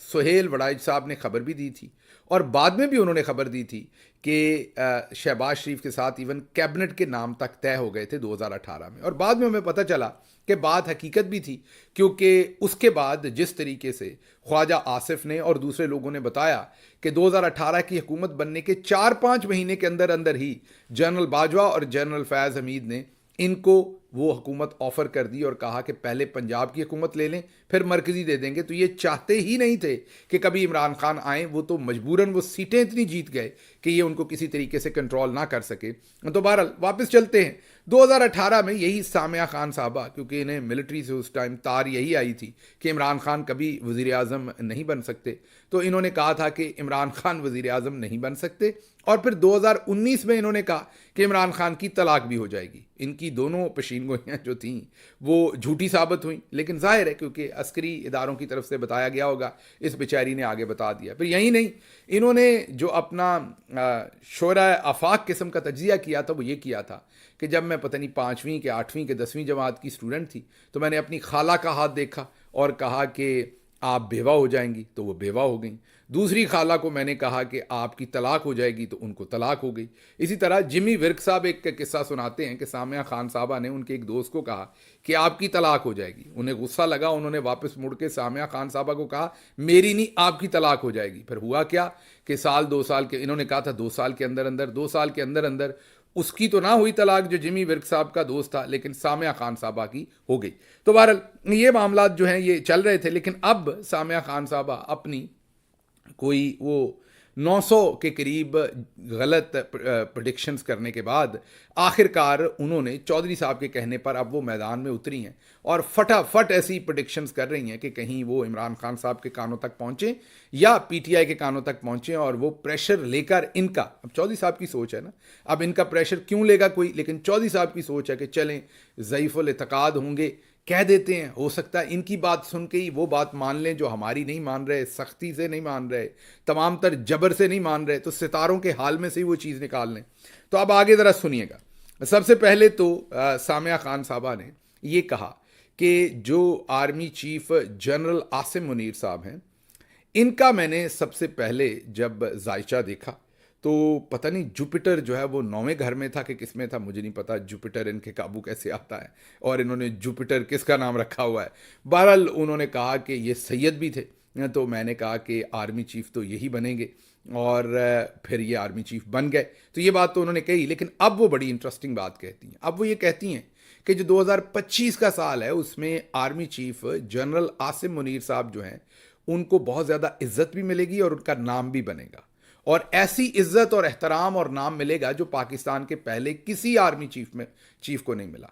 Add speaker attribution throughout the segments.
Speaker 1: سہیل وڑائچ صاحب نے خبر بھی دی تھی اور بعد میں بھی انہوں نے خبر دی تھی کہ شہباز شریف کے ساتھ ایون کیبنٹ کے نام تک طے ہو گئے تھے 2018 میں، اور بعد میں ہمیں پتہ چلا کہ بات حقیقت بھی تھی، کیونکہ اس کے بعد جس طریقے سے خواجہ آصف نے اور دوسرے لوگوں نے بتایا کہ 2018 کی حکومت بننے کے 4-5 مہینے کے اندر اندر ہی جنرل باجوہ اور جنرل فیاض حمید نے ان کو وہ حکومت آفر کر دی اور کہا کہ پہلے پنجاب کی حکومت لے لیں پھر مرکزی دے دیں گے، تو یہ چاہتے ہی نہیں تھے کہ کبھی عمران خان آئیں، وہ تو مجبوراً وہ سیٹیں اتنی جیت گئے کہ یہ ان کو کسی طریقے سے کنٹرول نہ کر سکے۔ تو بہرحال واپس چلتے ہیں 2018 میں، یہی سامعہ خان صاحبہ، کیونکہ انہیں ملٹری سے اس ٹائم تار یہی آئی تھی کہ عمران خان کبھی وزیر اعظم نہیں بن سکتے، تو انہوں نے کہا تھا کہ عمران خان وزیر اعظم نہیں بن سکتے، اور پھر 2019 میں انہوں نے کہا کہ عمران خان کی طلاق بھی ہو جائے گی۔ ان کی دونوں پیشین گوئیاں جو تھیں وہ جھوٹی ثابت ہوئیں، لیکن ظاہر ہے کیونکہ عسکری اداروں کی طرف سے بتایا گیا ہوگا، اس بیچاری نے آگے بتا دیا۔ پھر یہی نہیں، انہوں نے جو اپنا شورائے آفاق قسم کا تجزیہ کیا تھا وہ یہ کیا تھا کہ جب میں پتہ نہیں 5ویں کے 8ویں کے 10ویں جماعت کی اسٹوڈنٹ تھی تو میں نے اپنی خالہ کا ہاتھ دیکھا اور کہا کہ آپ بیوہ ہو جائیں گی، تو وہ بیوہ ہو گئیں۔ دوسری خالہ کو میں نے کہا کہ آپ کی طلاق ہو جائے گی، تو ان کو طلاق ہو گئی۔ اسی طرح جمی ورک صاحب ایک قصہ سناتے ہیں کہ سامعہ خان صاحبہ نے ان کے ایک دوست کو کہا کہ آپ کی طلاق ہو جائے گی، انہیں غصہ لگا، انہوں نے واپس مڑ کے سامعہ خان صاحبہ کو کہا میری نہیں، آپ کی طلاق ہو جائے گی۔ پھر ہوا کیا کہ سال 2 سال کے، انہوں نے کہا تھا 2 سال کے اندر اندر، 2 سال کے اندر اندر اس کی تو نہ ہوئی طلاق جو جمی ورک صاحب کا دوست تھا، لیکن سامعہ خان صاحبہ کی ہو گئی۔ تو بہرحال یہ معاملات جو ہیں یہ چل رہے تھے، لیکن اب سامعہ خان صاحبہ اپنی کوئی وہ 900 کے قریب غلط پریڈکشنز کرنے کے بعد آخر کار انہوں نے چودھری صاحب کے کہنے پر اب وہ میدان میں اتری ہیں اور فٹافٹ ایسی پریڈکشنز کر رہی ہیں کہ کہیں وہ عمران خان صاحب کے کانوں تک پہنچیں یا پی ٹی آئی کے کانوں تک پہنچیں، اور وہ پریشر لے کر ان کا، اب چودھری صاحب کی سوچ ہے نا، اب ان کا پریشر کیوں لے گا کوئی، لیکن چودھری صاحب کی سوچ ہے کہ چلیں ضعیف الاعتقاد ہوں گے، کہہ دیتے ہیں، ہو سکتا ہے ان کی بات سن کے ہی وہ بات مان لیں جو ہماری نہیں مان رہے، سختی سے نہیں مان رہے، تمام تر جبر سے نہیں مان رہے، تو ستاروں کے حال میں سے ہی وہ چیز نکال لیں۔ تو اب آگے ذرا سنیے گا۔ سب سے پہلے تو سامعہ خان صاحبہ نے یہ کہا کہ جو army chief general Asim Munir صاحب ہیں، ان کا میں نے سب سے پہلے جب ذائچہ دیکھا تو پتہ نہیں جوپیٹر جو ہے وہ 9ویں گھر میں تھا کہ کس میں تھا، مجھے نہیں پتا جوپیٹر ان کے قابو کیسے آتا ہے، اور انہوں نے جوپیٹر کس کا نام رکھا ہوا ہے۔ بہرحال انہوں نے کہا کہ یہ سید بھی تھے، تو میں نے کہا کہ آرمی چیف تو یہی بنیں گے، اور پھر یہ آرمی چیف بن گئے۔ تو یہ بات تو انہوں نے کہی، لیکن اب وہ بڑی انٹرسٹنگ بات کہتی ہیں۔ اب وہ یہ کہتی ہیں کہ جو 2025 کا سال ہے اس میں army chief general Asim Munir صاحب جو ہیں ان کو بہت زیادہ عزت بھی ملے گی اور ان کا نام بھی بنے گا، اور ایسی عزت اور احترام اور نام ملے گا جو پاکستان کے پہلے کسی آرمی چیف کو نہیں ملا۔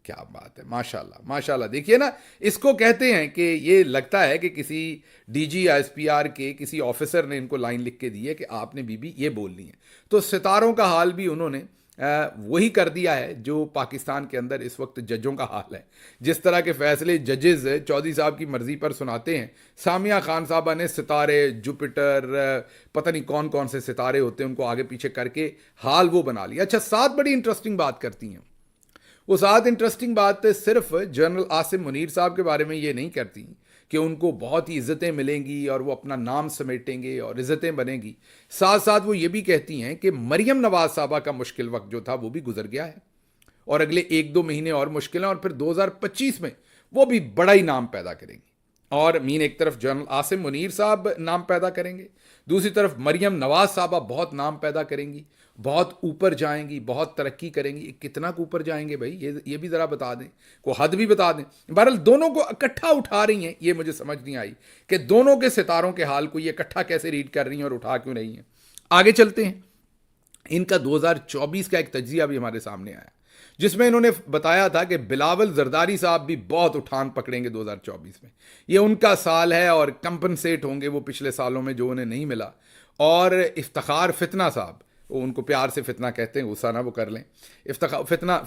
Speaker 1: کیا بات ہے، ماشاءاللہ ماشاءاللہ۔ دیکھیے نا، اس کو کہتے ہیں کہ یہ لگتا ہے کہ کسی ڈی جی یا ایس پی آر کے کسی آفیسر نے ان کو لائن لکھ کے دی ہے کہ آپ نے بی بی یہ بولنی ہے۔ تو ستاروں کا حال بھی انہوں نے وہی کر دیا ہے جو پاکستان کے اندر اس وقت ججوں کا حال ہے۔ جس طرح کے فیصلے ججز چودھری صاحب کی مرضی پر سناتے ہیں، سامعہ خان صاحبہ نے ستارے، جوپیٹر، پتہ نہیں کون کون سے ستارے ہوتے ہیں ان کو آگے پیچھے کر کے حال وہ بنا لیا۔ اچھا، 7 بڑی انٹرسٹنگ بات کرتی ہیں۔ وہ 7 انٹرسٹنگ بات صرف جنرل عاصم منیر صاحب کے بارے میں یہ نہیں کرتی کہ ان کو بہت ہی عزتیں ملیں گی اور وہ اپنا نام سمیٹیں گے اور عزتیں بنیں گی، ساتھ ساتھ وہ یہ بھی کہتی ہیں کہ مریم نواز صاحبہ کا مشکل وقت جو تھا وہ بھی گزر گیا ہے، اور اگلے 1-2 مہینے اور مشکل ہیں، اور پھر 2025 میں وہ بھی بڑا ہی نام پیدا کریں گی۔ اور ایک طرف جنرل عاصم منیر صاحب نام پیدا کریں گے، دوسری طرف مریم نواز صاحبہ بہت نام پیدا کریں گی، بہت اوپر جائیں گی، بہت ترقی کریں گی۔ کتنا کو اوپر جائیں گے بھائی، یہ بھی ذرا بتا دیں، کوئی حد بھی بتا دیں۔ بہرحال دونوں کو اکٹھا اٹھا رہی ہیں، یہ مجھے سمجھ نہیں آئی کہ دونوں کے ستاروں کے حال کو یہ اکٹھا کیسے ریڈ کر رہی ہیں اور اٹھا کیوں رہی ہیں۔ آگے چلتے ہیں۔ ان کا 2024 کا ایک تجزیہ بھی ہمارے سامنے آیا جس میں انہوں نے بتایا تھا کہ بلاول زرداری صاحب بھی بہت اٹھان پکڑیں گے 2024 میں، یہ ان کا سال ہے اور کمپنسیٹ ہوں گے وہ پچھلے سالوں میں جو انہیں نہیں ملا۔ اور افتخار فتنہ صاحب، وہ ان کو پیار سے فتنہ کہتے ہیں، غصہ نہ وہ کر لیں،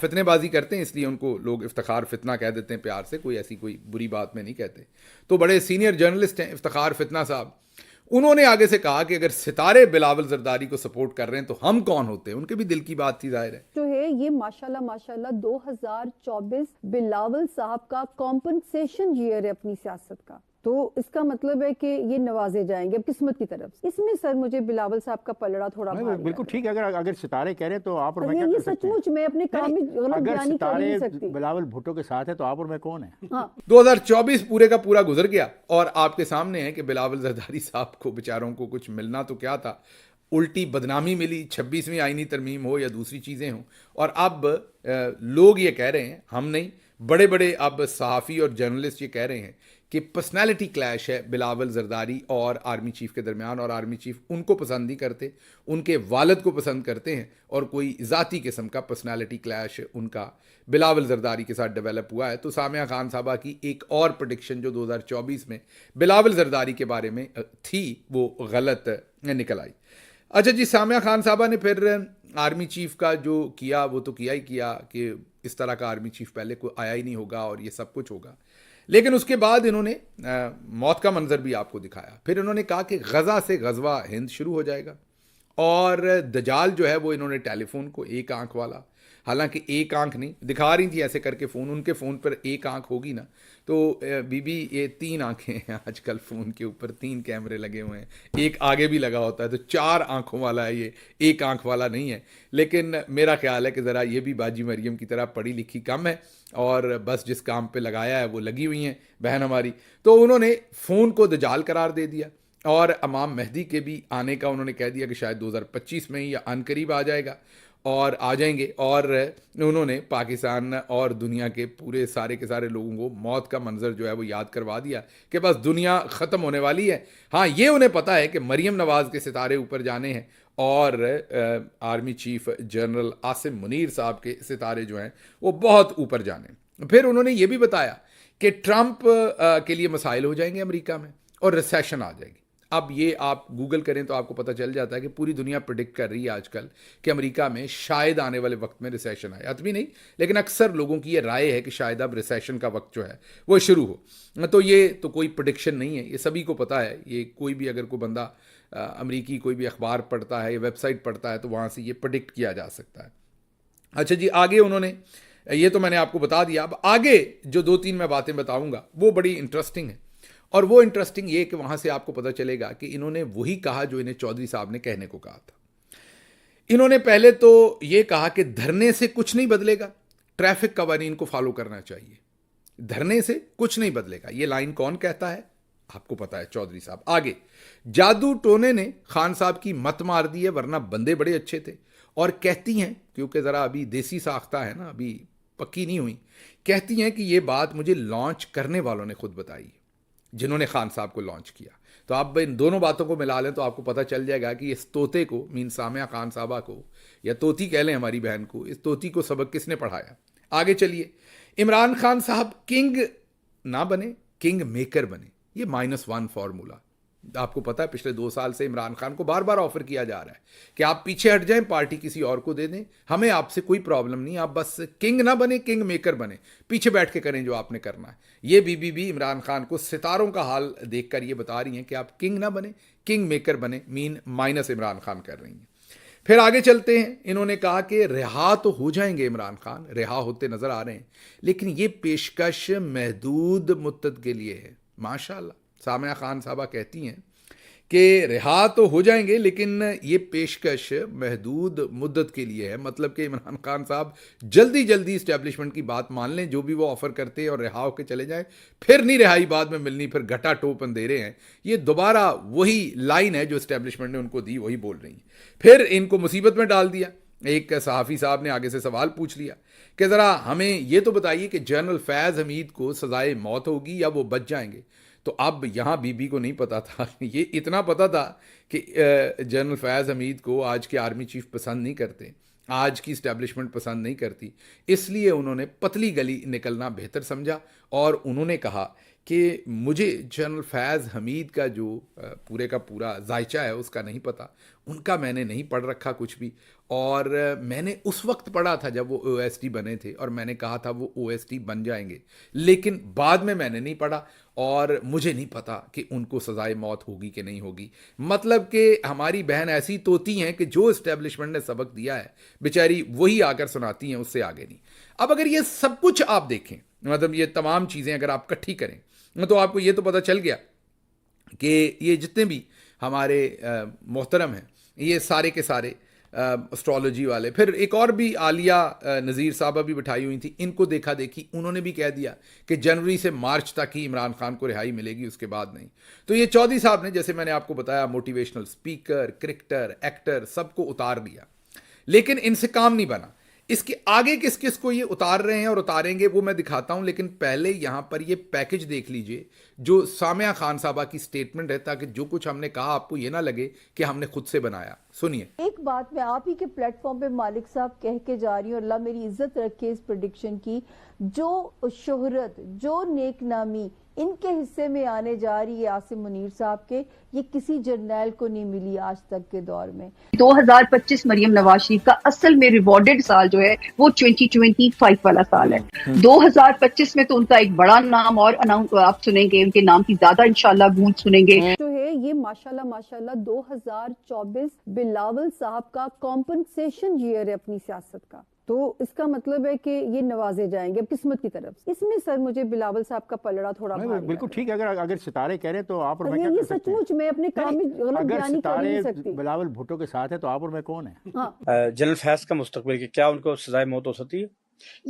Speaker 1: فتنے بازی کرتے ہیں اس لیے ان کو لوگ افتخار فتنہ کہہ دیتے ہیں پیار سے، کوئی ایسی کوئی بری بات میں نہیں کہتے۔ تو بڑے سینئر جرنلسٹ ہیں افتخار فتنہ صاحب، انہوں نے آگے سے کہا کہ اگر ستارے بلاول زرداری کو سپورٹ کر رہے ہیں تو ہم کون ہوتے ہیں، ان کے بھی دل کی بات تھی ظاہر ہے۔
Speaker 2: جو ہے یہ ماشاءاللہ 2024 بلاول صاحب کا کمپنسیشن ایئر ہے اپنی سیاست کا۔ تو اس کا مطلب ہے کہ یہ نوازے جائیں گے اب قسمت کی طرف. اس میں سر مجھے بلاول صاحب کا پلڑا تھوڑا بھاری
Speaker 3: بالکل ٹھیک ہے. اگر ستارے کہہ رہے ہیں تو آپ اور میں
Speaker 2: یہ
Speaker 3: کیا کر
Speaker 2: سچ
Speaker 3: سکتے ہیں؟
Speaker 2: مچ میں اپنے کام میں غلط
Speaker 3: اگر
Speaker 2: بیانی کر ہی نہیں
Speaker 3: ستارے
Speaker 2: سکتی.
Speaker 3: بلاول بھٹو کے ساتھ ہے تو آپ اور میں کون ہیں؟
Speaker 2: ہاں
Speaker 1: 2024 پورے کا پورا گزر گیا اور آپ کے سامنے ہے کہ بلاول زرداری صاحب کو بیچاروں کو کچھ ملنا تو کیا تھا, الٹی بدنامی ملی. 26ویں آئینی ترمیم ہو یا دوسری چیزیں ہوں, اور اب لوگ یہ کہہ رہے ہیں, ہم نہیں, بڑے بڑے اب صحافی اور جرنلسٹ یہ کہہ رہے ہیں کہ پرسنالٹی کلیش ہے بلاول زرداری اور آرمی چیف کے درمیان, اور آرمی چیف ان کو پسند نہیں کرتے, ان کے والد کو پسند کرتے ہیں, اور کوئی ذاتی قسم کا پرسنالٹی کلیش ان کا بلاول زرداری کے ساتھ ڈیولپ ہوا ہے. تو سامعہ خان صاحبہ کی ایک اور پریڈکشن جو 2024 میں بلاول زرداری کے بارے میں تھی وہ غلط نکل آئی. اچھا جی, سامعہ خان صاحبہ نے پھر آرمی چیف کا جو کیا وہ تو کیا ہی کیا کہ اس طرح کا آرمی چیف پہلے کوئی آیا ہی نہیں ہوگا اور یہ سب کچھ ہوگا, لیکن اس کے بعد انہوں نے موت کا منظر بھی آپ کو دکھایا. پھر انہوں نے کہا کہ غزہ سے غزوہ ہند شروع ہو جائے گا, اور دجال جو ہے وہ انہوں نے ٹیلی فون کو ایک آنکھ والا, حالانکہ ایک آنکھ نہیں دکھا رہی تھی ایسے کر کے فون, ان کے فون پر ایک آنکھ ہوگی نا تو بی بی یہ 3 آنکھیں ہیں آج کل فون کے اوپر, 3 کیمرے لگے ہوئے ہیں, ایک آگے بھی لگا ہوتا ہے, تو 4 آنکھوں والا ہے یہ, ایک آنکھ والا نہیں ہے. لیکن میرا خیال ہے کہ ذرا یہ بھی باجی مریم کی طرح پڑھی لکھی کم ہے, اور بس جس کام پہ لگایا ہے وہ لگی ہوئی ہیں بہن ہماری. تو انہوں نے فون کو دجال قرار دے دیا, اور امام مہدی کے بھی آنے کا انہوں نے کہہ دیا کہ شاید 2025 میں ہی یا عن قریب آ جائے گا, اور آ جائیں گے. اور انہوں نے پاکستان اور دنیا کے پورے سارے کے سارے لوگوں کو موت کا منظر جو ہے وہ یاد کروا دیا کہ بس دنیا ختم ہونے والی ہے. ہاں یہ انہیں پتہ ہے کہ مریم نواز کے ستارے اوپر جانے ہیں, اور army chief general Asim Munir صاحب کے ستارے جو ہیں وہ بہت اوپر جانے. پھر انہوں نے یہ بھی بتایا کہ ٹرمپ کے لیے مسائل ہو جائیں گے امریکہ میں, اور ریسیشن آ جائے گی. اب یہ آپ گوگل کریں تو آپ کو پتہ چل جاتا ہے کہ پوری دنیا پریڈکٹ کر رہی ہے آج کل کہ امریکہ میں شاید آنے والے وقت میں ریسیشن آئے. اتنی نہیں, لیکن اکثر لوگوں کی یہ رائے ہے کہ شاید اب ریسیشن کا وقت جو ہے وہ شروع ہو. تو یہ تو کوئی پریڈکشن نہیں ہے, یہ سبھی کو پتہ ہے. یہ کوئی بھی اگر کوئی بندہ امریکی کوئی بھی اخبار پڑھتا ہے یا ویب سائٹ پڑھتا ہے تو وہاں سے یہ پریڈکٹ کیا جا سکتا ہے. اچھا جی, آگے انہوں نے یہ تو میں نے آپ کو بتا دیا. اب آگے جو 2-3 میں باتیں بتاؤں گا وہ بڑی انٹرسٹنگ ہیں, اور وہ انٹرسٹنگ یہ کہ وہاں سے آپ کو پتہ چلے گا کہ انہوں نے وہی کہا جو انہیں چودھری صاحب نے کہنے کو کہا تھا. انہوں نے پہلے تو یہ کہا کہ دھرنے سے کچھ نہیں بدلے گا, ٹریفک قوانین کو فالو کرنا چاہیے. دھرنے سے کچھ نہیں بدلے گا, یہ لائن کون کہتا ہے آپ کو پتا ہے, چودھری صاحب. آگے جادو ٹونے نے خان صاحب کی مت مار دی ہے, ورنہ بندے بڑے اچھے تھے. اور کہتی ہیں, کیونکہ ذرا ابھی دیسی ساختہ ہے نا, ابھی پکی نہیں ہوئی, کہتی ہیں کہ یہ بات مجھے لانچ کرنے والوں نے خود بتائی, جنہوں نے خان صاحب کو لانچ کیا. تو آپ ان دونوں باتوں کو ملا لیں تو آپ کو پتہ چل جائے گا کہ اس طوطے کو, مین سامعہ خان صاحبہ کو, یا طوطی کہہ لیں ہماری بہن کو, اس طوطی کو سبق کس نے پڑھایا. آگے چلیے. عمران خان صاحب کنگ نہ بنے, کنگ میکر بنے. یہ -1 فارمولا آپ کو پتا ہے پچھلے 2 سال سے عمران خان کو بار بار آفر کیا جا رہا ہے کہ آپ پیچھے ہٹ جائیں, پارٹی کسی اور کو دے دیں, ہمیں آپ سے کوئی پرابلم نہیں, آپ بس کنگ نہ بنے, کنگ میکر بنے, پیچھے بیٹھ کے کریں جو آپ نے کرنا ہے. یہ بی عمران خان کو ستاروں کا حال دیکھ کر یہ بتا رہی ہیں کہ آپ کنگ نہ بنے, کنگ میکر بنے, مین مائنس عمران خان کر رہی ہیں. پھر آگے چلتے ہیں. انہوں نے کہا کہ رہا تو ہو جائیں گے عمران خان, رہا ہوتے نظر آ رہے ہیں, لیکن یہ پیشکش محدود مدت کے لیے ہے. ماشاءاللہ سامعہ خان صاحبہ کہتی ہیں کہ رہا تو ہو جائیں گے لیکن یہ پیشکش محدود مدت کے لیے ہے. مطلب کہ عمران خان صاحب جلدی اسٹیبلشمنٹ کی بات مان لیں, جو بھی وہ آفر کرتے ہیں, اور رہا ہو کے چلے جائیں. پھر نہیں رہائی بعد میں ملنی, پھر گھٹا ٹوپ اندھیرے ہیں. یہ دوبارہ وہی لائن ہے جو اسٹیبلشمنٹ نے ان کو دی, وہی بول رہی ہیں. پھر ان کو مصیبت میں ڈال دیا. ایک صحافی صاحب نے آگے سے سوال پوچھ لیا کہ ذرا ہمیں یہ تو بتائیے کہ جنرل فیض حمید کو سزائے موت ہوگی یا وہ بچ جائیں گے. تو اب یہاں بی کو نہیں پتا تھا, یہ اتنا پتا تھا کہ جنرل فیض حمید کو آج کے آرمی چیف پسند نہیں کرتے, آج کی اسٹیبلشمنٹ پسند نہیں کرتی, اس لیے انہوں نے پتلی گلی نکلنا بہتر سمجھا. اور انہوں نے کہا کہ مجھے جنرل فیض حمید کا جو پورے کا پورا ذائچہ ہے اس کا نہیں پتا, ان کا میں نے نہیں پڑھ رکھا کچھ بھی, اور میں نے اس وقت پڑھا تھا جب وہ OSD بنے تھے, اور میں نے کہا تھا وہ OSD بن جائیں گے, لیکن بعد میں نے نہیں پڑھا, اور مجھے نہیں پتا کہ ان کو سزائے موت ہوگی کہ نہیں ہوگی. مطلب کہ ہماری بہن ایسی توتی ہیں کہ جو اسٹیبلشمنٹ نے سبق دیا ہے بیچاری وہی آ کر سناتی ہیں, اس سے آگے نہیں. اب اگر یہ سب کچھ آپ دیکھیں, مطلب یہ تمام چیزیں اگر آپ کٹھی کریں تو آپ کو یہ تو پتہ چل گیا کہ یہ جتنے بھی ہمارے محترم ہیں یہ سارے کے سارے اسٹرالوجی والے، پھر ایک اور بھی عالیہ نذیر صاحبہ بھی بٹھائی ہوئی تھیں، ان کو دیکھا دیکھی انہوں نے بھی کہہ دیا کہ جنوری سے مارچ تک ہی عمران خان کو رہائی ملے گی، اس کے بعد نہیں۔ تو یہ چودھری صاحب نے، جیسے میں نے آپ کو بتایا، موٹیویشنل اسپیکر، کرکٹر، ایکٹر، سب کو اتار دیا، لیکن ان سے کام نہیں بنا۔ اس کے آگے کس کس کو یہ اتار رہے ہیں اور اتاریں گے وہ میں دکھاتا ہوں، لیکن پہلے یہاں پر یہ پیکج دیکھ لیجئے جو سامعہ خان صاحبہ کی سٹیٹمنٹ ہے، تاکہ جو کچھ ہم نے کہا آپ کو یہ نہ لگے کہ ہم نے خود سے بنایا۔ سنیے۔
Speaker 4: ایک بات میں آپ ہی کے پلیٹ فارم پہ مالک صاحب کہہ کے جا رہی ہوں، اللہ میری عزت رکھے اس پریڈکشن کی، جو شہرت، جو نیک نامی ان کے حصے میں آنے جا رہی ہے عاصم منیر صاحب کے، یہ کسی جرنیل کو نہیں ملی آج تک کے دور میں۔
Speaker 5: 2025 مریم نواز شریف کا اصل میں ریوارڈڈ سال جو ہے وہ 2025 والا سال ہے۔ 2025 میں تو ان کا ایک بڑا نام اور آپ سنیں گے، ان کے نام کی زیادہ انشاءاللہ گونج سنیں گے۔
Speaker 2: جو ہے یہ ماشاءاللہ 2024 بلاول صاحب کا کمپنسیشن ایئر ہے اپنی سیاست کا، تو اس کا مطلب ہے کہ یہ نوازے جائیں گے اب قسمت کی طرف۔ اس میں سر مجھے بلاول صاحب کا پلڑا تھوڑا بھاری
Speaker 3: بالکل ٹھیک ہے، اگر ستارے کہہ رہے ہیں تو آپ اور میں
Speaker 2: ہے۔
Speaker 3: کیا
Speaker 2: یہ
Speaker 3: کر سکتے
Speaker 2: سچ مچ میں اپنے کام میں غلط
Speaker 3: اگر
Speaker 2: بیانی کر ہی نہیں
Speaker 3: ستارے
Speaker 2: سکتی۔
Speaker 3: بلاول بھٹو کے ساتھ ہے تو آپ اور میں کون ہیں؟
Speaker 2: ہاں
Speaker 6: جنرل فیض کا مستقبل کہ کیا ان کو سزائے موت ہو سکتی ہے؟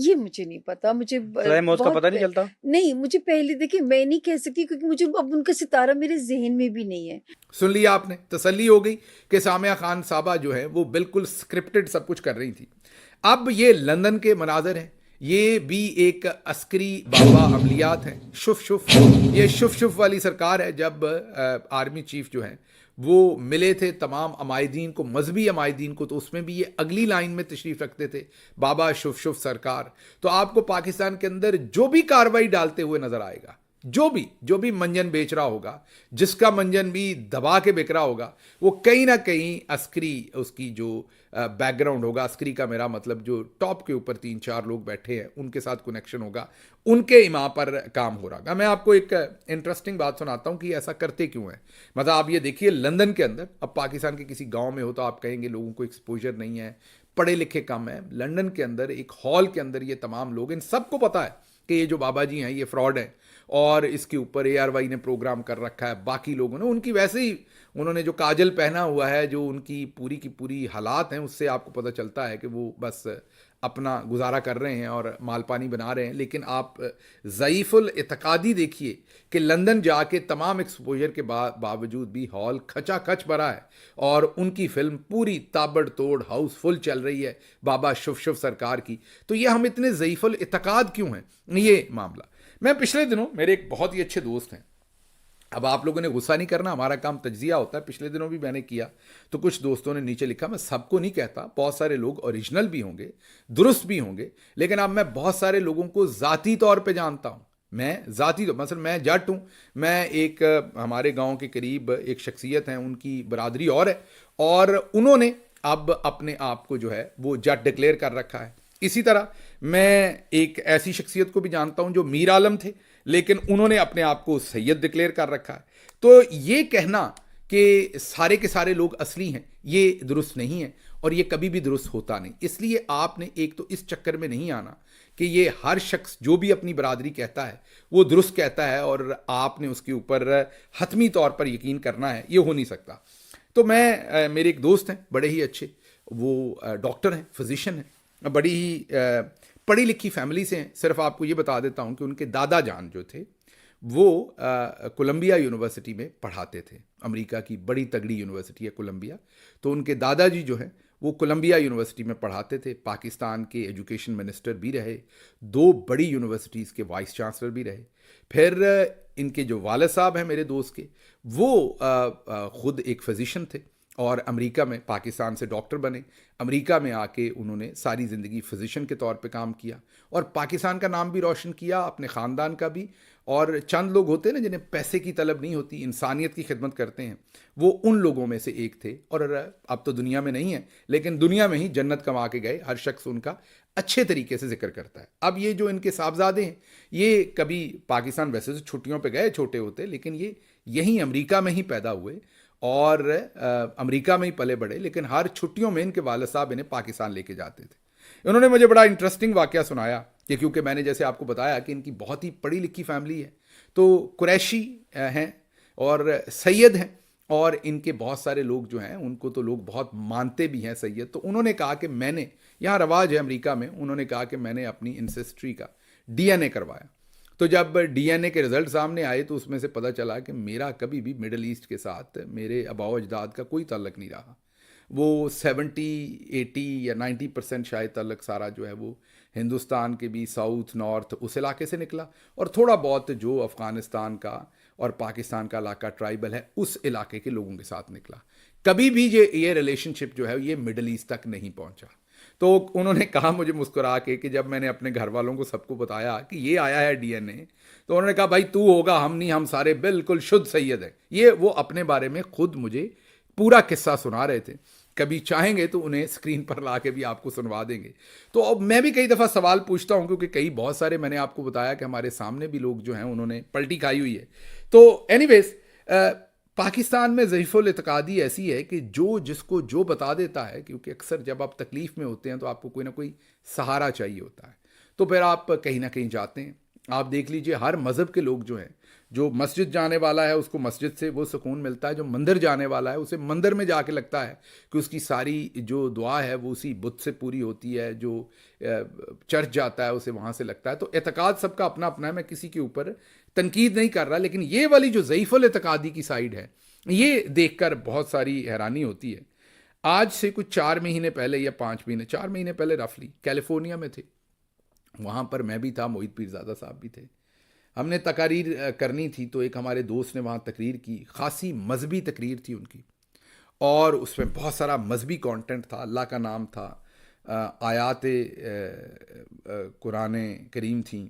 Speaker 7: یہ مجھے نہیں پتا، مجھے
Speaker 6: سزائے موت کا پتہ نہیں چلتا؟
Speaker 7: نہیں، مجھے پہلے دیکھیں میں نہیں کہہ سکتی کیونکہ مجھے اب ان کا ستارہ میرے ذہن میں بھی نہیں ہے۔
Speaker 1: سن لیا آپ نے، تسلی ہو گئی کہ سامعہ خان صاحبہ جو ہے وہ بالکل سکرپٹڈ سب کچھ کر رہی تھی۔ اب یہ لندن کے مناظر ہیں، یہ بھی ایک عسکری بابا عملیات ہیں، شف یہ شف والی سرکار ہے۔ جب آرمی چیف جو ہیں وہ ملے تھے تمام عمائدین کو، مذہبی عمائدین کو، تو اس میں بھی یہ اگلی لائن میں تشریف رکھتے تھے، بابا شف سرکار۔ تو آپ کو پاکستان کے اندر جو بھی کارروائی ڈالتے ہوئے نظر آئے گا، جو بھی منجن بیچ رہا ہوگا، جس کا منجن بھی دبا کے بک رہا ہوگا، وہ کہیں نہ کہیں عسکری اس کی جو بیک گراؤنڈ ہوگا، عسکری کا میرا مطلب جو ٹاپ کے اوپر 3-4 لوگ بیٹھے ہیں ان کے ساتھ کنیکشن ہوگا، ان کے ایما پر کام ہو رہا گا۔ میں آپ کو ایک انٹرسٹنگ بات سناتا ہوں کہ ایسا کرتے کیوں ہیں۔ مطلب آپ یہ دیکھیے لندن کے اندر، اب پاکستان کے کسی گاؤں میں ہو تو آپ کہیں گے لوگوں کو ایکسپوجر نہیں ہے، پڑھے لکھے کم ہیں۔ لندن کے اندر ایک ہال کے اندر یہ تمام لوگ، ان سب کو پتا ہے کہ یہ جو بابا جی ہیں یہ فراڈ ہیں، اور اس کے اوپر ARY نے پروگرام کر رکھا ہے، باقی لوگوں نے، ان کی ویسے ہی انہوں نے جو کاجل پہنا ہوا ہے، جو ان کی پوری حالات ہیں، اس سے آپ کو پتہ چلتا ہے کہ وہ بس اپنا گزارا کر رہے ہیں اور مال پانی بنا رہے ہیں۔ لیکن آپ ضعیف الاعتقادی دیکھیے کہ لندن جا کے تمام ایکسپوجر کے باوجود بھی ہال کھچا کھچ بھرا ہے، اور ان کی فلم پوری تابڑ توڑ ہاؤس فل چل رہی ہے بابا شف سرکار کی۔ تو یہ ہم اتنے ضعیف الاعتقاد کیوں ہیں؟ یہ معاملہ میں پچھلے دنوں، میرے ایک بہت ہی اچھے دوست ہیں، اب آپ لوگوں نے غصہ نہیں کرنا، ہمارا کام تجزیہ ہوتا ہے، پچھلے دنوں بھی میں نے کیا، تو کچھ دوستوں نے نیچے لکھا، میں سب کو نہیں کہتا، بہت سارے لوگ اوریجنل بھی ہوں گے، درست بھی ہوں گے، لیکن اب میں بہت سارے لوگوں کو ذاتی طور پہ جانتا ہوں۔ میں ذاتی طور، مثلا میں جٹ ہوں، میں ایک ہمارے گاؤں کے قریب ایک شخصیت ہیں، ان کی برادری اور ہے، اور انہوں نے اب اپنے آپ کو جو ہے وہ جٹ ڈکلیئر کر رکھا ہے۔ اسی طرح میں ایک ایسی شخصیت کو بھی جانتا ہوں جو میر عالم تھے، لیکن انہوں نے اپنے آپ کو سید ڈکلیئر کر رکھا ہے۔ تو یہ کہنا کہ سارے کے سارے لوگ اصلی ہیں، یہ درست نہیں ہے، اور یہ کبھی بھی درست ہوتا نہیں۔ اس لیے آپ نے ایک تو اس چکر میں نہیں آنا کہ یہ ہر شخص جو بھی اپنی برادری کہتا ہے وہ درست کہتا ہے اور آپ نے اس کے اوپر حتمی طور پر یقین کرنا ہے، یہ ہو نہیں سکتا۔ تو میرے ایک دوست ہیں بڑے ہی اچھے، وہ ڈاکٹر ہیں، فزیشین ہیں، بڑی ہی پڑھی لکھی فیملی سے ہیں۔ صرف آپ کو یہ بتا دیتا ہوں کہ ان کے دادا جان جو تھے وہ کولمبیا یونیورسٹی میں پڑھاتے تھے، امریکہ کی بڑی تگڑی یونیورسٹی ہے کولمبیا۔ تو ان کے دادا جی جو ہیں وہ کولمبیا یونیورسٹی میں پڑھاتے تھے، پاکستان کے ایجوکیشن منسٹر بھی رہے، 2 بڑی یونیورسٹیز کے وائس چانسلر بھی رہے۔ پھر ان کے جو والد صاحب ہیں میرے دوست کے، وہ خود ایک فزیشین تھے، اور امریکہ میں پاکستان سے ڈاکٹر بنے، امریکہ میں آ کے انہوں نے ساری زندگی فزیشین کے طور پہ کام کیا، اور پاکستان کا نام بھی روشن کیا، اپنے خاندان کا بھی۔ اور چند لوگ ہوتے ہیں نا جنہیں پیسے کی طلب نہیں ہوتی، انسانیت کی خدمت کرتے ہیں، وہ ان لوگوں میں سے ایک تھے۔ اور اب تو دنیا میں نہیں ہے، لیکن دنیا میں ہی جنت کما کے گئے، ہر شخص ان کا اچھے طریقے سے ذکر کرتا ہے۔ اب یہ جو ان کے صاحبزادے ہیں، یہ کبھی پاکستان ویسے تو چھٹیوں پہ گئے چھوٹے ہوتے، لیکن یہ یہیں امریکہ میں ہی پیدا ہوئے اور امریکہ میں ہی پلے بڑھے، لیکن ہر چھٹیوں میں ان کے والد صاحب انہیں پاکستان لے کے جاتے تھے۔ انہوں نے مجھے بڑا انٹرسٹنگ واقعہ سنایا کہ کیونکہ میں نے جیسے آپ کو بتایا کہ ان کی بہت ہی پڑھی لکھی فیملی ہے، تو قریشی ہیں اور سید ہیں، اور ان کے بہت سارے لوگ جو ہیں ان کو تو لوگ بہت مانتے بھی ہیں سید. تو انہوں نے کہا کہ میں نے، یہاں رواج ہے امریکہ میں، انہوں نے کہا کہ میں نے اپنی انسیسٹری کا ڈی این اے کروایا. تو جب ڈی این اے کے رزلٹ سامنے آئے تو اس میں سے پتہ چلا کہ میرا کبھی بھی مڈل ایسٹ کے ساتھ میرے آباء و اجداد کا کوئی تعلق نہیں رہا. وہ 70-80 یا 90% شاید تعلق سارا جو ہے وہ ہندوستان کے بھی ساؤتھ نارتھ اس علاقے سے نکلا، اور تھوڑا بہت جو افغانستان کا اور پاکستان کا علاقہ ٹرائبل ہے اس علاقے کے لوگوں کے ساتھ نکلا. کبھی بھی یہ ریلیشن شپ جو ہے یہ مڈل ایسٹ تک نہیں پہنچا. تو انہوں نے کہا مجھے مسکرا کے کہ جب میں نے اپنے گھر والوں کو سب کو بتایا کہ یہ آیا ہے ڈی این اے، تو انہوں نے کہا بھائی تو ہوگا، ہم نہیں، ہم سارے بالکل شدھ سید ہیں. یہ وہ اپنے بارے میں خود مجھے پورا قصہ سنا رہے تھے. کبھی چاہیں گے تو انہیں اسکرین پر لا کے بھی آپ کو سنوا دیں گے. تو اب میں بھی کئی دفعہ سوال پوچھتا ہوں، کیونکہ بہت سارے میں نے آپ کو بتایا کہ ہمارے سامنے بھی لوگ جو ہیں انہوں نے پلٹی کھائی ہوئی ہے. تو اینی ویز پاکستان میں ضعیف الاعتقادی ایسی ہے کہ جو جس کو جو بتا دیتا ہے، کیونکہ اکثر جب آپ تکلیف میں ہوتے ہیں تو آپ کو کوئی نہ کوئی سہارا چاہیے ہوتا ہے، تو پھر آپ کہیں نہ کہیں جاتے ہیں. آپ دیکھ لیجئے ہر مذہب کے لوگ جو ہیں، جو مسجد جانے والا ہے اس کو مسجد سے وہ سکون ملتا ہے، جو مندر جانے والا ہے اسے مندر میں جا کے لگتا ہے کہ اس کی ساری جو دعا ہے وہ اسی بت سے پوری ہوتی ہے، جو چرچ جاتا ہے اسے وہاں سے لگتا ہے. تو اعتقاد سب کا اپنا اپنا ہے، میں کسی کے اوپر تنقید نہیں کر رہا، لیکن یہ والی جو ضعیف الاعتقادی کی سائیڈ ہے یہ دیکھ کر بہت ساری حیرانی ہوتی ہے. آج سے کچھ 4 مہینے پہلے یا 4 مہینے پہلے رفلی کیلیفورنیا میں تھے، وہاں پر میں بھی تھا، موحد پیرزادہ صاحب بھی تھے. ہم نے تقاریر کرنی تھی تو ایک ہمارے دوست نے وہاں تقریر کی، خاصی مذہبی تقریر تھی ان کی، اور اس میں بہت سارا مذہبی کانٹینٹ تھا، اللہ کا نام تھا، آیات قرآن کریم تھیں،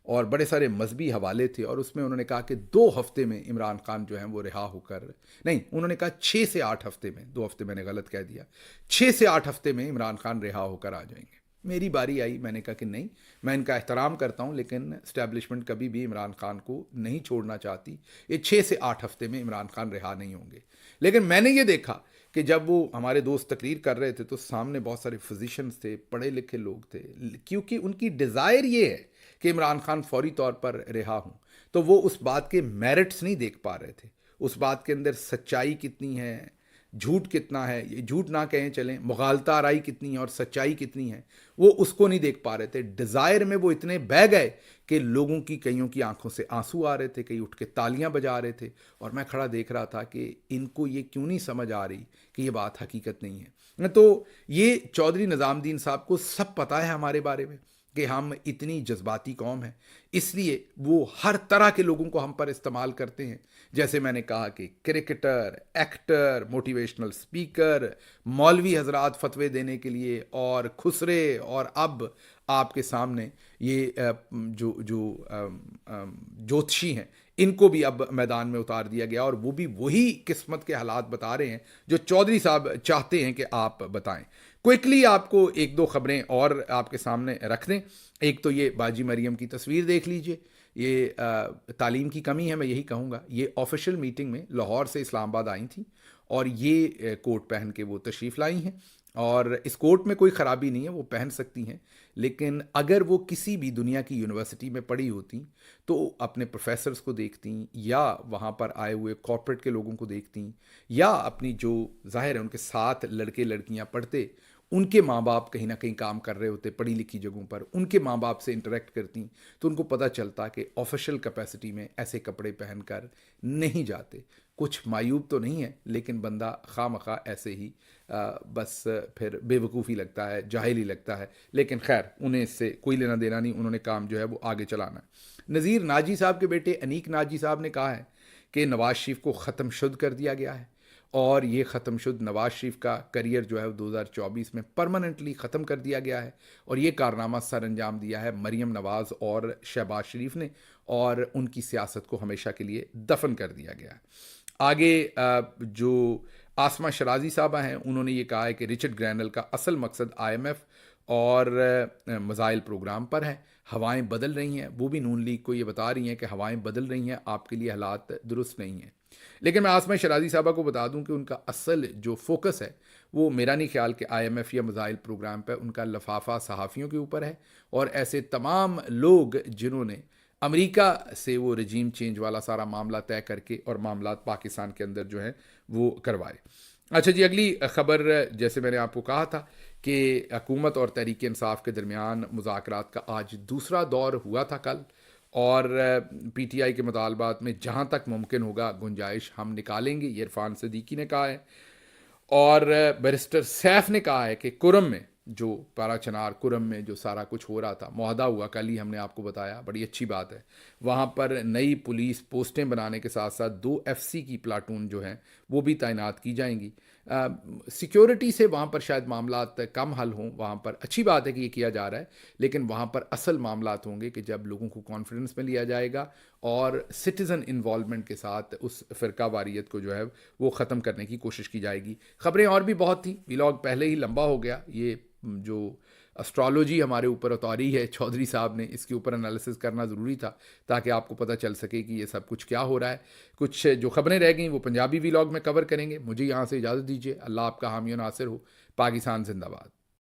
Speaker 1: اور بڑے سارے مذہبی حوالے تھے. اور اس میں انہوں نے کہا کہ 2 ہفتے میں عمران خان جو ہیں وہ رہا ہو کر، نہیں انہوں نے کہا 6 سے 8 ہفتے میں، 2 ہفتے میں نے غلط کہہ دیا، 6 سے 8 ہفتے میں عمران خان رہا ہو کر آ جائیں گے. میری باری آئی، میں نے کہا کہ نہیں، میں ان کا احترام کرتا ہوں لیکن اسٹیبلشمنٹ کبھی بھی عمران خان کو نہیں چھوڑنا چاہتی. یہ 6 سے 8 ہفتے میں عمران خان رہا نہیں ہوں گے. لیکن میں نے یہ دیکھا کہ جب وہ ہمارے دوست تقریر کر رہے تھے تو سامنے بہت سارے فزیشنز تھے، پڑھے لکھے لوگ تھے، کیونکہ ان کی ڈیزائر یہ ہے کہ عمران خان فوری طور پر رہا ہوں. تو وہ اس بات کے میرٹس نہیں دیکھ پا رہے تھے، اس بات کے اندر سچائی کتنی ہے، جھوٹ کتنا ہے، یہ جھوٹ نہ کہیں چلیں، مغالطہ آرائی کتنی ہے اور سچائی کتنی ہے، وہ اس کو نہیں دیکھ پا رہے تھے. ڈیزائر میں وہ اتنے بہہ گئے کہ لوگوں کی کئیوں کی آنکھوں سے آنسو آ رہے تھے، کئی اٹھ کے تالیاں بجا رہے تھے، اور میں کھڑا دیکھ رہا تھا کہ ان کو یہ کیوں نہیں سمجھ آ رہی کہ یہ بات حقیقت نہیں ہے. تو یہ چودھری نظام الدین صاحب کو سب پتہ ہے ہمارے بارے میں کہ ہم اتنی جذباتی قوم ہیں، اس لیے وہ ہر طرح کے لوگوں کو ہم پر استعمال کرتے ہیں. جیسے میں نے کہا کہ کرکٹر، ایکٹر، موٹیویشنل سپیکر، مولوی حضرات فتوے دینے کے لیے، اور خسرے، اور اب آپ کے سامنے یہ جو جوتشی ہیں ان کو بھی اب میدان میں اتار دیا گیا، اور وہ بھی وہی قسمت کے حالات بتا رہے ہیں جو چودھری صاحب چاہتے ہیں کہ آپ بتائیں. کوئکلی آپ کو 1-2 خبریں اور آپ کے سامنے رکھ دیں. ایک تو یہ باجی مریم کی تصویر دیکھ لیجئے، یہ تعلیم کی کمی ہے، میں یہی کہوں گا. یہ آفیشیل میٹنگ میں لاہور سے اسلام آباد آئی تھیں، اور یہ کوٹ پہن کے وہ تشریف لائی ہیں، اور اس کوٹ میں کوئی خرابی نہیں ہے، وہ پہن سکتی ہیں. لیکن اگر وہ کسی بھی دنیا کی یونیورسٹی میں پڑھی ہوتی تو اپنے پروفیسرز کو دیکھتی، یا وہاں پر آئے ہوئے کارپوریٹ کے لوگوں کو دیکھتی، یا اپنی جو ظاہر ہے ان کے ساتھ لڑکے لڑکیاں پڑھتے، ان کے ماں باپ کہیں نہ کہیں کام کر رہے ہوتے پڑھی لکھی جگہوں پر، ان کے ماں باپ سے انٹریکٹ کرتی تو ان کو پتہ چلتا کہ آفیشیل کیپیسٹی میں ایسے کپڑے پہن کر نہیں جاتے. کچھ معیوب تو نہیں ہے، لیکن بندہ خواہ مخواہ ایسے ہی بس پھر بے وقوفی لگتا ہے، جاہلی لگتا ہے. لیکن خیر انہیں اس سے کوئی لینا دینا نہیں، انہوں نے کام جو ہے وہ آگے چلانا ہے. نذیر ناجی صاحب کے بیٹے انیک ناجی صاحب نے کہا ہے کہ نواز شریف کو ختم شد کر دیا گیا ہے، اور یہ ختم شد نواز شریف کا کریئر جو ہے 2024 میں پرماننٹلی ختم کر دیا گیا ہے. اور یہ کارنامہ سر انجام دیا ہے مریم نواز اور شہباز شریف نے، اور ان کی سیاست کو ہمیشہ کے لیے دفن کر دیا گیا ہے. آگے جو آسمہ شرازی صاحبہ ہیں انہوں نے یہ کہا ہے کہ رچرڈ گرینل کا اصل مقصد IMF اور مزائل پروگرام پر ہے. ہوائیں بدل رہی ہیں، وہ بھی نون لیگ کو یہ بتا رہی ہیں کہ ہوائیں بدل رہی ہیں، آپ کے لیے حالات درست نہیں ہیں. لیکن میں آسمہ شرازی صاحبہ کو بتا دوں کہ ان کا اصل جو فوکس ہے وہ میرا نہیں خیال کہ IMF یا مزائل پروگرام پہ، ان کا لفافہ صحافیوں کے اوپر ہے، اور ایسے تمام لوگ جنہوں نے امریکہ سے وہ رجیم چینج والا سارا معاملہ طے کر کے اور معاملات پاکستان کے اندر جو ہیں وہ کروائے. اچھا جی، اگلی خبر جیسے میں نے آپ کو کہا تھا کہ حکومت اور تحریک انصاف کے درمیان مذاکرات کا آج دوسرا دور ہوا تھا کل، اور پی ٹی آئی کے مطالبات میں جہاں تک ممکن ہوگا گنجائش ہم نکالیں گے، یہ عرفان صدیقی نے کہا ہے. اور بیرسٹر سیف نے کہا ہے کہ کرم میں جو پارا چنار کرم میں جو سارا کچھ ہو رہا تھا، معاہدہ ہوا کل ہی ہم نے آپ کو بتایا، بڑی اچھی بات ہے. وہاں پر نئی پولیس پوسٹیں بنانے کے ساتھ ساتھ 2 FC کی پلاٹون جو ہیں وہ بھی تعینات کی جائیں گی. سیکیورٹی سے وہاں پر شاید معاملات کم حل ہوں، وہاں پر اچھی بات ہے کہ یہ کیا جا رہا ہے، لیکن وہاں پر اصل معاملات ہوں گے کہ جب لوگوں کو کانفیڈنس میں لیا جائے گا اور سٹیزن انوالومنٹ کے ساتھ اس فرقہ واریت کو جو ہے وہ ختم کرنے کی کوشش کی جائے گی. خبریں اور بھی بہت تھیں، ولاگ پہلے ہی لمبا ہو گیا. یہ جو اسٹرالوجی ہمارے اوپر اتاری ہے چودھری صاحب نے، اس کے اوپر انالیسس کرنا ضروری تھا تاکہ آپ کو پتہ چل سکے کہ یہ سب کچھ کیا ہو رہا ہے. کچھ جو خبریں رہ گئیں وہ پنجابی ولاگ میں کور کریں گے. مجھے یہاں سے اجازت دیجیے. اللہ آپ کا حامی و ناصر ہو. پاکستان زندہ باد.